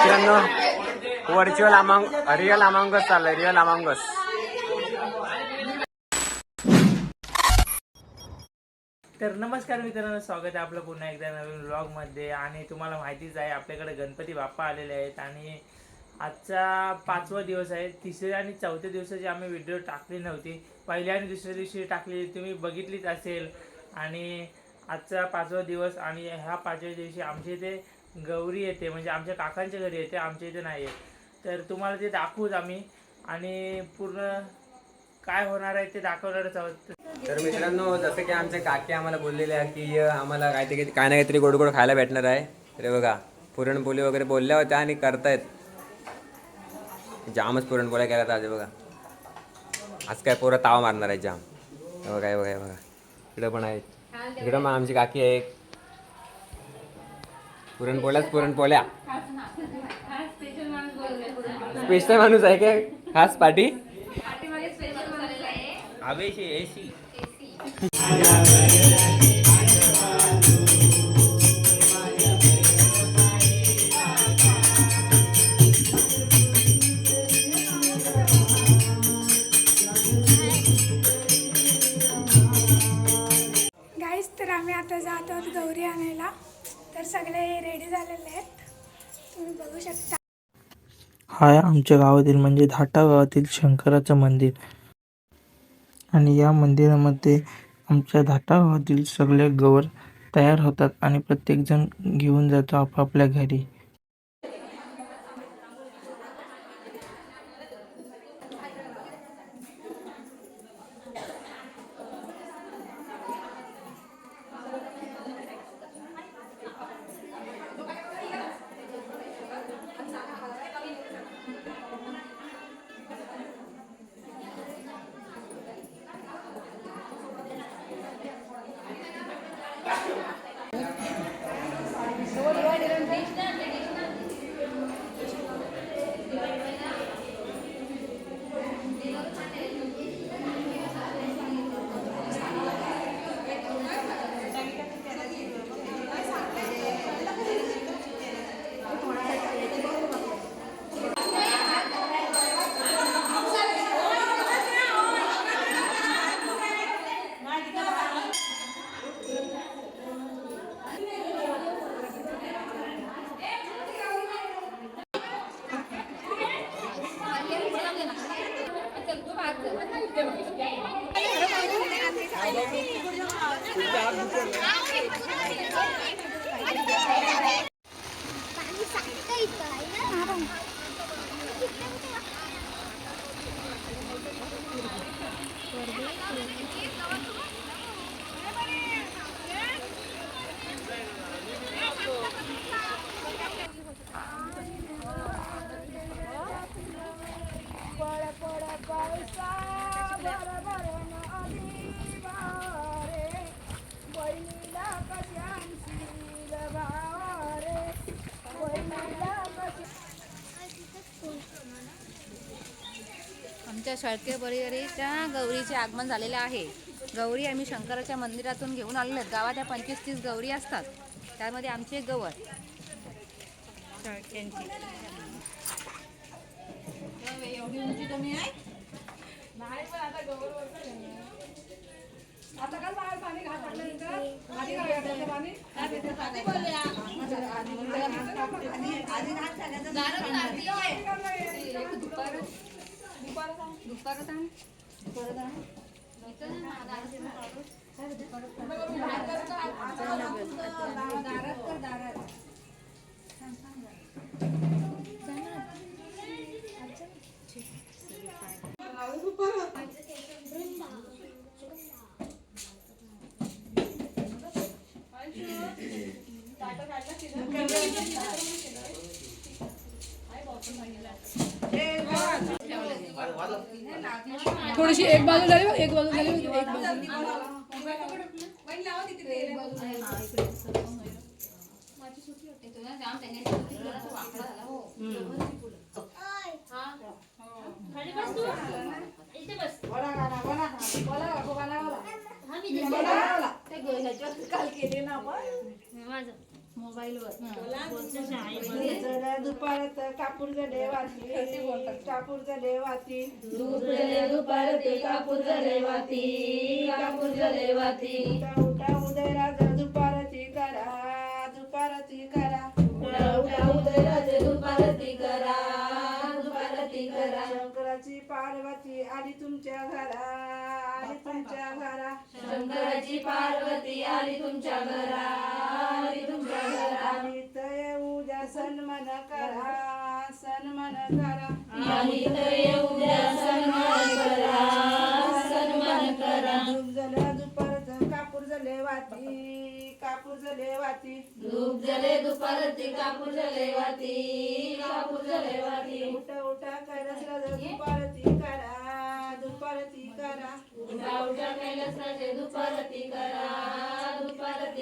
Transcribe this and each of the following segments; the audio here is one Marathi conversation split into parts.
मित्रांनो व्हर्च्युअल रिअल अमांगस चाललंय, रिअल अमांगस. तर नमस्कार मित्रांनो, स्वागत आहे आपलं पुन्हा एकदा नवीन व्लॉगमध्ये. आणि तुम्हाला माहितीच आहे आपल्याकडे गणपती बाप्पा आलेले आहेत आणि आजचा 5वा दिवस आहे. 3ऱ्या आणि 4थ्या दिवसाची आम्ही व्हिडिओ टाकली नव्हती, पहिल्या आणि दुसऱ्या दिवशी टाकली, तुम्ही बघितलीच असेल. आणि आजचा 5वा दिवस आणि ह्या 5व्या दिवशी आमच्या इथे गौरी येते, म्हणजे आमच्या काकांच्या घरी येते, आमच्या इथे नाही येत. तर तुम्हाला ते दाखवूच आम्ही आणि पूर्ण काय होणार आहे ते दाखवणारच आहोत. तर मित्रांनो, जसं की आमचे काकी आम्हाला बोललेले आहे की आम्हाला काय ना काहीतरी गोड गोड खायला भेटणार आहे. तर बघा, पुरणपोळी वगैरे बोलल्या होत्या आणि करतायत. जामच पुरणपोळ्या केल्या तर बघा. आज काय पोरं ताव मारणार आहे जाम. बघा हे बघा, हे बघा इकडं पण आहेत. इकडं मग आमची काकी आहे. पुरणपोळ्या स्पेशल माणूस आहे काय? खास पार्टी आवेशी एसी. गाईस, तर आम्ही आता जात आहोत गौरी आणायला. तर सगळे रेडी झालेले आहेत, तुम्ही बघू शकता. हा आमच्या गावातील म्हणजे धाटा गावातील शंकराचं मंदिर. आणि या मंदिरामध्ये आमच्या धाटा गावातील सगळे गवर तयार होतात आणि प्रत्येकजण घेऊन जातो आपापल्या घरी. आमच्या शेळके परिवाराच्या गौरीचे आगमन झालेले आहे. गौरी आम्ही शंकराच्या मंदिरातून घेऊन आलेलो आहेत. गावात या 25-30 गौरी असतात, त्यामध्ये आमची एक गवर शेळक्यांची. एवढी उंची कमी आहे नाही, पण आता गवर आता काय बाहेर पाणी घातलं का आधी घातलं पाणी आधी बोलल्या थोडीशी एक बाजू झाली, एक बाजू झाली, एक बाजू. जरा दुपारत कापूर जले वाती कापूर जले वाती कापूर जले वाती उठा उदयराज दुपारती करा उठा उदयराज दुपारती करा शंकराची पार्वती आली तुमच्या घरा शंकराची पार्वती आली तुमच्या घरा आणि तय उद्या सन्मान करा धूप जले दुपारत कापूर जले वाती धूप जले दुपारती कापूर जले वाती उठा कैलासराज दुपारती करा उठा कैलासराज दुपारती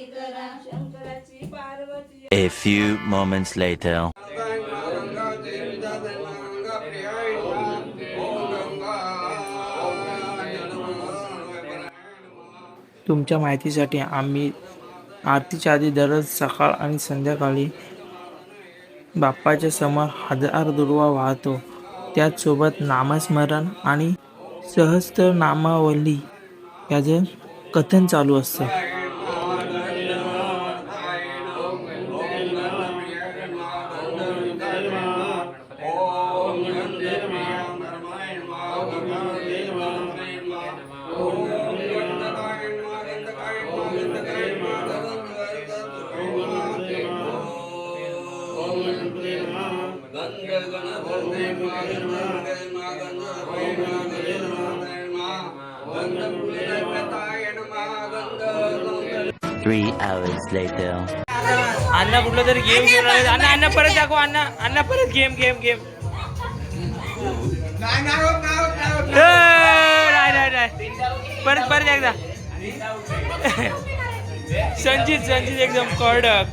करा शंकराची Parvati. A few moments later. तुमच्या माहितीसाठी आम्ही आरतीच्या आधी दररोज सकाळ आणि संध्याकाळी बाप्पाच्या समोर 1000 दुर्वा वाहतो. त्याचसोबत नामस्मरण आणि सहस्त्रनामावली याचं कथन चालू असतं. Three hours later. अण्णा कुठलं तरी गेम घेऊन आले. अण्णा परत दाखव. अण्णा परत गेम नाही परत एकदा. संजित एकदम कडक.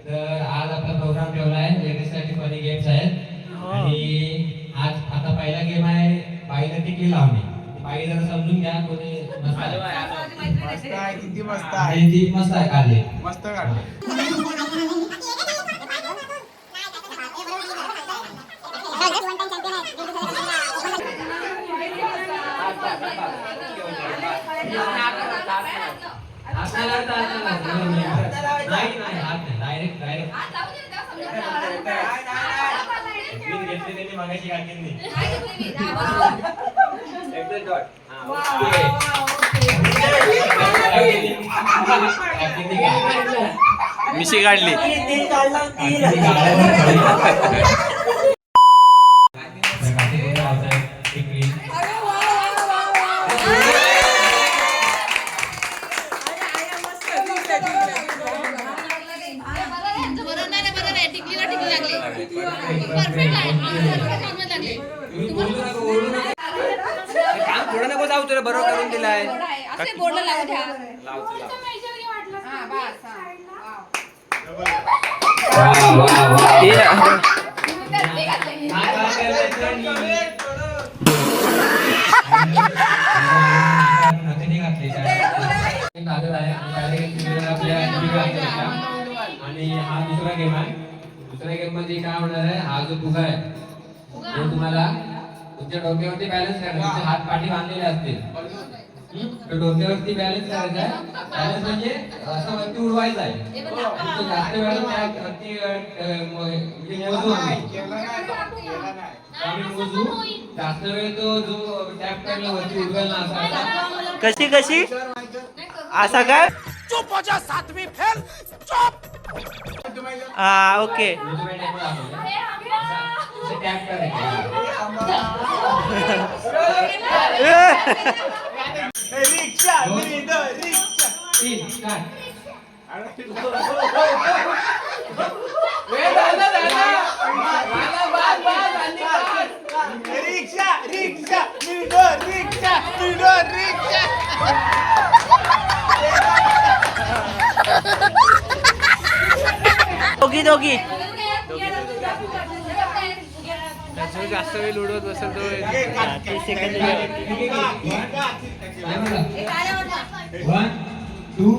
तर आज आपला प्रोग्राम ठेवला आहे लेडीजसाठी फनी गेम्स आहेत आणि आज आता पहिला गेम आहे बाईला टिकली लावणे. बाई जरा समजून घ्या कोणी किती मस्त आहे ती मस्त आहे काढली मस्त काढली. मिशी काढली. थोडं नको जाऊ तुला बरोबर करून दिलाय. आणि हा दुसरा गेम आहे. दुसऱ्या गेम मध्ये काय होणार आहे, हा जो फुगा आहे तो तुम्हाला तुमच्या डोक्यावरती बॅलन्स करायचा. तुमचे हात पाठी बांधलेले असतील तर डोक्यावरती बॅलन्स करायचा आहे. बॅलन्स म्हणजे असं वरती उडवायचं आहे. जास्त वेळ वरती मोजू आम्ही मोजू. जास्त वेळ तो जो टॅप करायला वरती उडवायला असा. कशी असा काय. ओके. टॅप करायचं. दोघी दोघी जास्त वेळ उडवत बसेल तो 30 सेकंद 1 2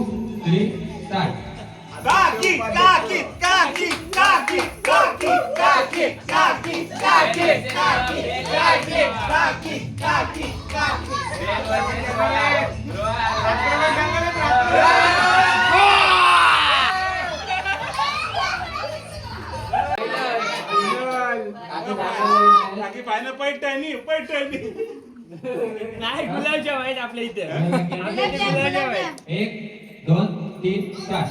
3 स्टार्ट नाही गुलाबजाम आहेत आपल्या इथे 1 2 3 स्टार्ट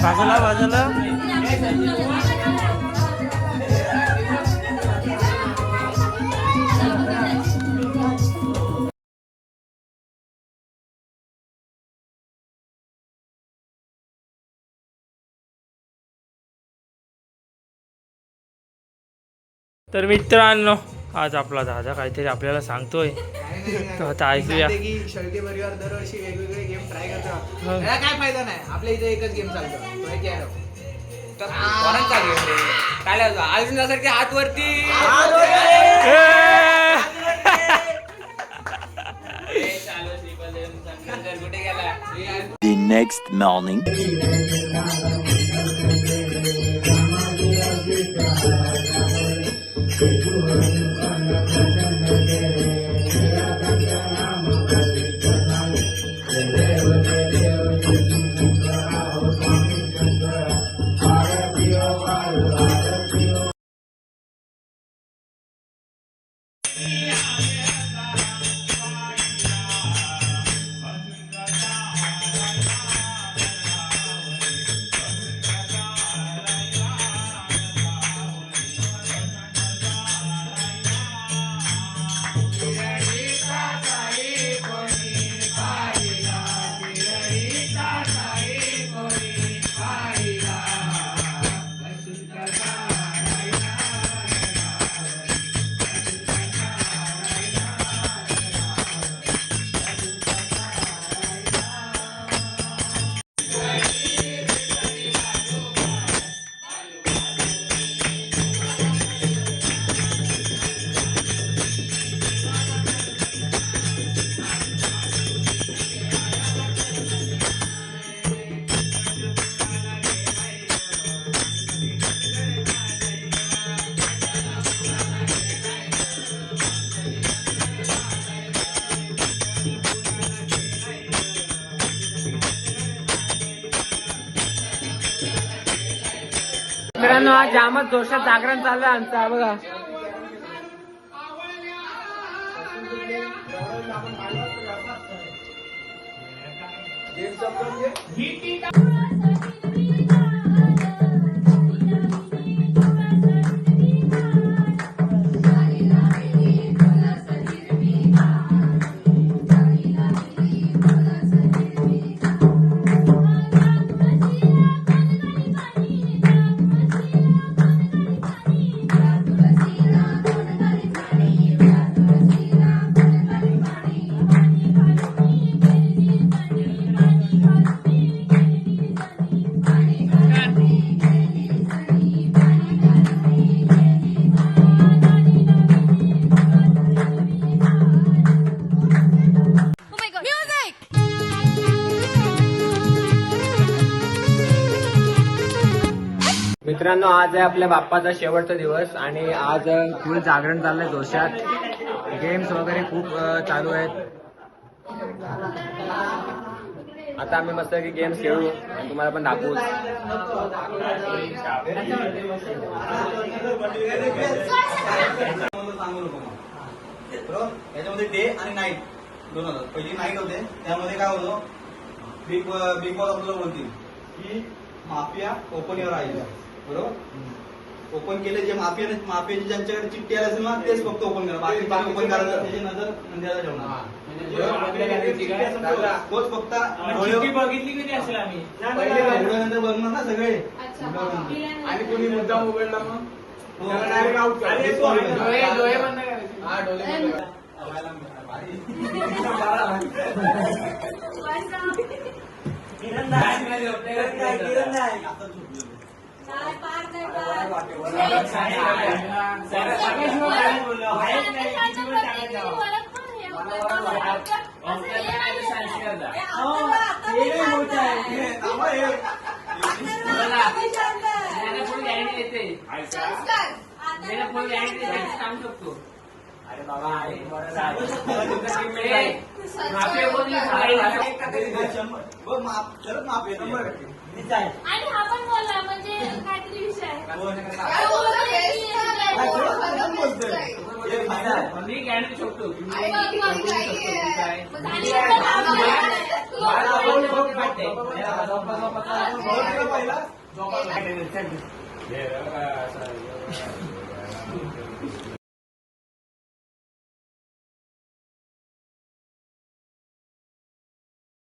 बाजूला बाजूला तर मित्रांनो आज आपला दादा काहीतरी आपल्याला सांगतोय तर आता ऐकूया. की शेळके परिवार दरवर्षी वेगवेगळे गेम ट्राय करतो. याला काय फायदा नाही, आपल्या इथे एकच गेम चालतो माहिती आहे ना? कोणाचा गेम रे काय अर्जुनासारखे हात वरती कुठे गेला The next morning. मित्रांनो आज जामच जोशात जागरण चालू आहे आमचा बघा. मित्रांनो आज आहे आपल्या बाप्पाचा शेवटचा दिवस आणि आज फुल जागरण चाललंय जोशात. गेम्स वगैरे खूप चालू आहेत. आता आम्ही मस्त की गेम्स खेळू आणि तुम्हाला पण दाखवू. याच्यामध्ये डे आणि नाईट दोन होतात. पहिली नाईट होते त्यामध्ये काय होतं बिग बॉस आपल्याला बोलतील की माफिया ओपन युअर आईज बरोबर. ओपन केले जे माफियाची ज्यांच्याकडे चिठ्ठी आली असेल ना तेच फक्त ओपन करा. बाकी ओपन करायचं त्याची नजर नंद्याला ठेवणार. तोच फक्त बघितली कधी असेल आम्ही नंतर बघणार ना सगळे. आणि कोणी मुद्दा उघडला मग अरे बाबा आणि हा पण बोलला म्हणजे काहीतरी विषय पहिला